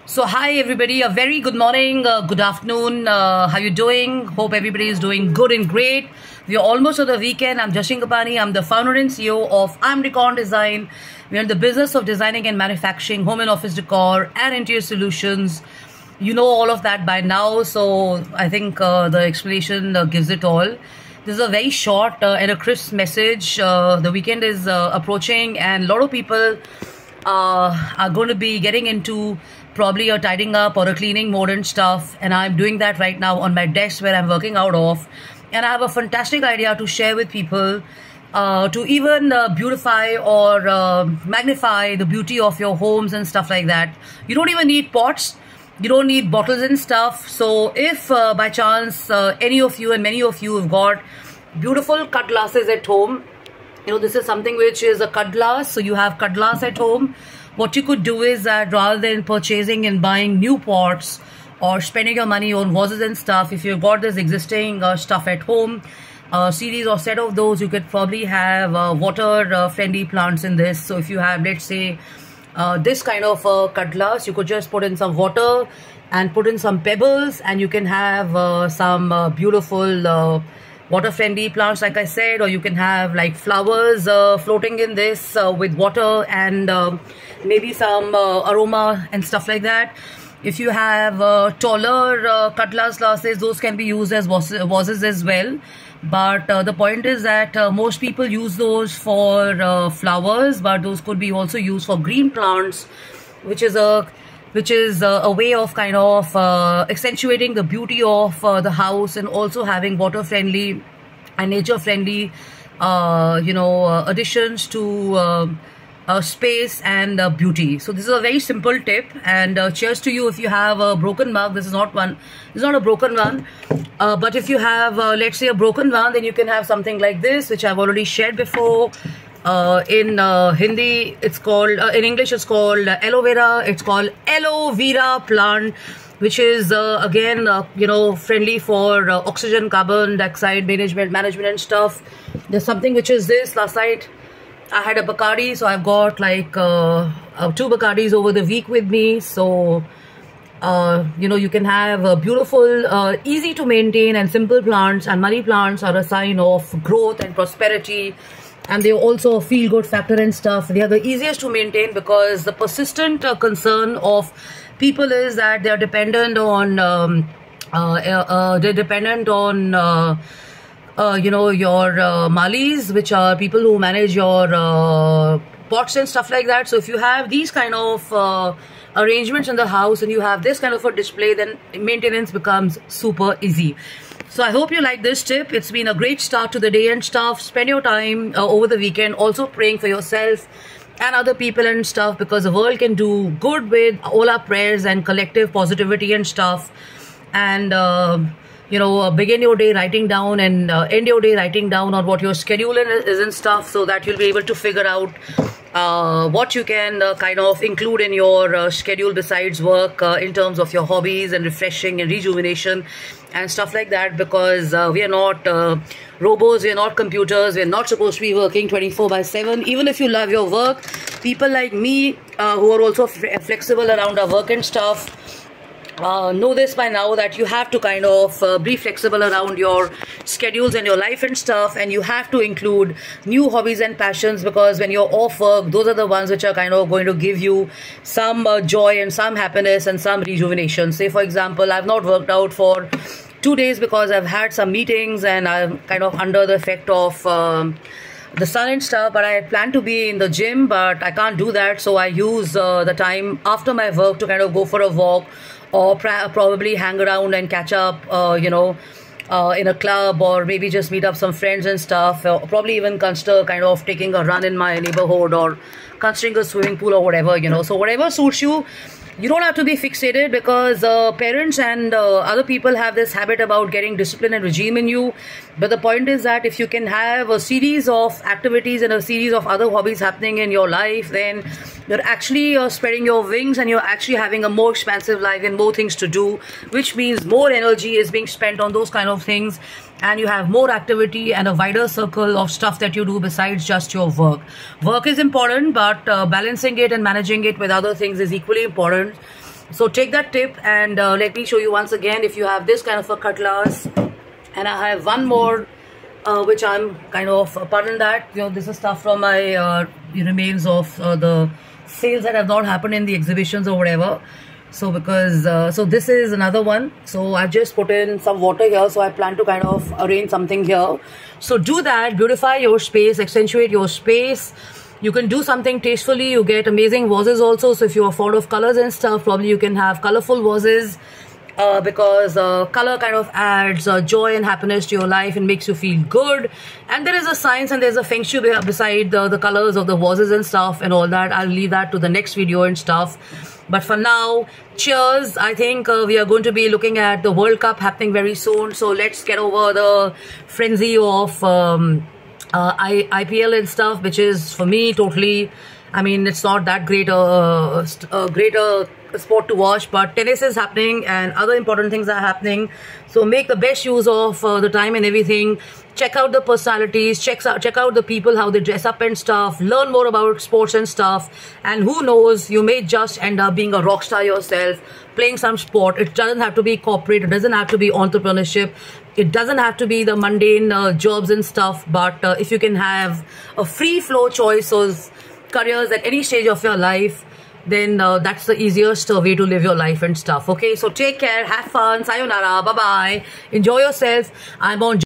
So hi everybody, a very good morning, good afternoon, how you doing? Hope everybody is doing good and great. We are almost at the weekend. I'm Jashin Kapani. I'm the founder and CEO of I'm Decor Design. We are in the business of designing and manufacturing home and office decor and interior solutions. You know all of that by now, so I think the explanation gives it all. This is a very short and a crisp message. The weekend is approaching and a lot of people are going to be getting into probably a tidying up or a cleaning mode and stuff, and I'm doing that right now on my desk where I'm working out of, and I have a fantastic idea to share with people to even beautify or magnify the beauty of your homes and stuff like that. You don't even need pots, you don't need bottles and stuff. So if by chance any of you and many of you have got beautiful cut glasses at home, you know, this is something which is a cut glass, so you have cut glass at home. What you could do is that rather than purchasing and buying new pots or spending your money on vases and stuff, if you've got this existing stuff at home, series or set of those, you could probably have water friendly plants in this. So if you have, let's say, this kind of cut glass, you could just put in some water and put in some pebbles, and you can have some beautiful water friendly plants, like I said, or you can have like flowers floating in this with water and maybe some aroma and stuff like that. If you have taller cut glass glasses, those can be used as vases as well. But the point is that most people use those for flowers, but those could be also used for green plants, which is a way of kind of accentuating the beauty of the house, and also having water friendly and nature friendly additions to space and beauty. So this is a very simple tip, and cheers to you if you have a broken mug. This is not a broken one, but if you have let's say a broken one, then you can have something like this, which I've already shared before. In Hindi it's called, in English it's called aloe vera. It's called aloe vera plant, which is again friendly for oxygen, carbon dioxide management and stuff. There's something which is this. Last night I had a Bacardi, so I've got like 2 Bacardis over the week with me. So you can have beautiful, easy to maintain and simple plants, and money plants are a sign of growth and prosperity. And they also feel good factor and stuff. They are the easiest to maintain because the persistent concern of people is that they are dependent on your malis, which are people who manage your pots and stuff like that. So if you have these kind of arrangements in the house and you have this kind of a display, then maintenance becomes super easy. So I hope you like this tip. It's been a great start to the day and stuff. Spend your time over the weekend also praying for yourself and other people and stuff, because the world can do good with all our prayers and collective positivity and stuff. And begin your day writing down and end your day writing down on what your schedule is and stuff, so that you'll be able to figure out what you can kind of include in your schedule besides work, in terms of your hobbies and refreshing and rejuvenation and stuff like that. Because we are not robots, we are not computers, we are not supposed to be working 24/7. Even if you love your work, people like me who are also flexible around our work and stuff know this by now, that you have to kind of be flexible around your schedules and your life and stuff, and you have to include new hobbies and passions, because when you're off work, those are the ones which are kind of going to give you some joy and some happiness and some rejuvenation. Say for example, I've not worked out for 2 days because I've had some meetings and I'm kind of under the effect of the sun and stuff, but I had planned to be in the gym, but I can't do that. So I use the time after my work to kind of go for a walk, or probably hang around and catch up in a club, or maybe just meet up some friends and stuff, or probably even consider kind of taking a run in my neighborhood, or considering a swimming pool or whatever, so whatever suits you. You don't have to be fixated, because parents and other people have this habit about getting discipline and regime in you. But the point is that if you can have a series of activities and a series of other hobbies happening in your life, then you're actually spreading your wings, and you're actually having a more expansive life and more things to do, which means more energy is being spent on those kind of things, and you have more activity and a wider circle of stuff that you do besides just your work. Work is important, but balancing it and managing it with other things is equally important. So take that tip and let me show you once again. If you have this kind of a cutlass, and I have one more which I'm kind of, pardon that, you know, this is stuff from my remains of the sales that have not happened in the exhibitions or whatever. So because so this is another one. So I've just put in some water here, so I plan to kind of arrange something here. So do that, beautify your space, accentuate your space. You can do something tastefully. You get amazing vases also. So if you are fond of colors and stuff, probably you can have colorful vases because color kind of adds joy and happiness to your life and makes you feel good. And there is a science and there's a feng shui beside the colors of the vases and stuff and all that. I'll leave that to the next video and stuff. But for now, cheers. I think we are going to be looking at the World Cup happening very soon. So let's get over the frenzy of IPL and stuff, which is for me totally, I mean, it's not that great a sport to watch, but tennis is happening and other important things are happening. So make the best use of the time and everything. Check out the personalities, check out the people, how they dress up and stuff. Learn more about sports and stuff. And who knows, you may just end up being a rock star yourself, playing some sport. It doesn't have to be corporate. It doesn't have to be entrepreneurship. It doesn't have to be the mundane jobs and stuff. But if you can have a free flow choice of careers at any stage of your life, then that's the easiest way to live your life and stuff. Okay, so take care, have fun, sayonara, bye bye, enjoy yourself. I'm on